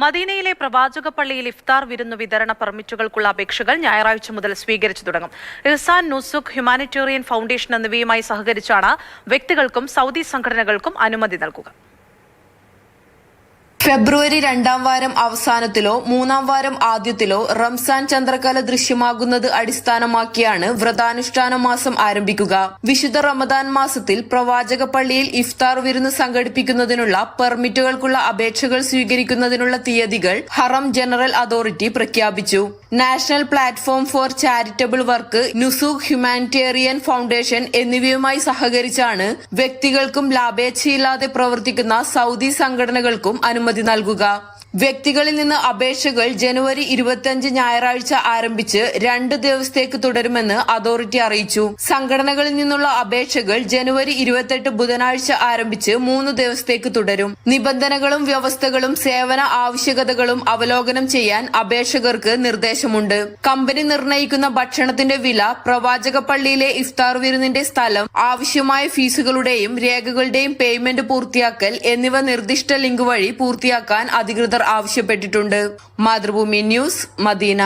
മദീനയിലെ പ്രവാചക പള്ളിയിൽ ഇഫ്താർ വിരുന്നു വിതരണ പെർമിറ്റുകൾക്കുള്ള അപേക്ഷകൾ ഞായറാഴ്ച മുതൽ സ്വീകരിച്ചു തുടങ്ങും. ഇഹ്സാൻ നുസുഖ് ഹ്യൂമാനിറ്റേറിയൻ ഫൗണ്ടേഷൻ എന്നിവയുമായി സഹകരിച്ചാണ് വ്യക്തികൾക്കും സൗദി സംഘടനകൾക്കും അനുമതി നൽകുക. ഫെബ്രുവരി 2ാം വാരം അവസാനത്തിലോ 3ാം വാരം ആദ്യത്തിലോ റംസാൻ ചന്ദ്രക്കല ദൃശ്യമാകുന്നത് അടിസ്ഥാനമാക്കിയാണ് വ്രതാനുഷ്ഠാന മാസം ആരംഭിക്കുക. വിശുദ്ധ റമദാൻ മാസത്തിൽ പ്രവാചക പള്ളിയിൽ ഇഫ്താർ വിരുന്ന് സംഘടിപ്പിക്കുന്നതിനുള്ള പെർമിറ്റുകൾക്കുള്ള അപേക്ഷകൾ സ്വീകരിക്കുന്നതിനുള്ള തീയതികൾ ഹറം ജനറൽ അതോറിറ്റി പ്രഖ്യാപിച്ചു. National platform for charitable work, Nusuk humanitarian foundation എന്നിവയുമായി സഹകരിച്ചാണ് വ്യക്തികൾക്കും ലാഭേച്ഛയില്ലാതെ പ്രവർത്തിക്കുന്ന സൗദി സംഘടനകൾക്കും അനുമതി നൽകുക. വ്യക്തികളിൽ നിന്ന് അപേക്ഷകൾ ജനുവരി 25 ഞായറാഴ്ച ആരംഭിച്ച് 2 ദിവസത്തേക്ക് തുടരുമെന്ന് അതോറിറ്റി അറിയിച്ചു. സംഘടനകളിൽ നിന്നുള്ള അപേക്ഷകൾ ജനുവരി 28 ബുധനാഴ്ച ആരംഭിച്ച് 3 ദിവസത്തേക്ക് തുടരും. നിബന്ധനകളും വ്യവസ്ഥകളും സേവന ആവശ്യകതകളും അവലോകനം ചെയ്യാൻ അപേക്ഷകർക്ക് നിർദ്ദേശമുണ്ട്. കമ്പനി നിർണയിക്കുന്ന ഭക്ഷണത്തിന്റെ വില, പ്രവാചക പള്ളിയിലെ ഇഫ്താർ വിരുന്നിന്റെ സ്ഥലം, ആവശ്യമായ ഫീസുകളുടെയും രേഖകളുടെയും പേയ്മെന്റ് പൂർത്തിയാക്കൽ എന്നിവ നിർദ്ദിഷ്ട ലിങ്ക് വഴി പൂർത്തിയാക്കാൻ അധികൃതർ ആവശ്യപ്പെട്ടിട്ടുണ്ട്. Mathrubhumi news, Medina.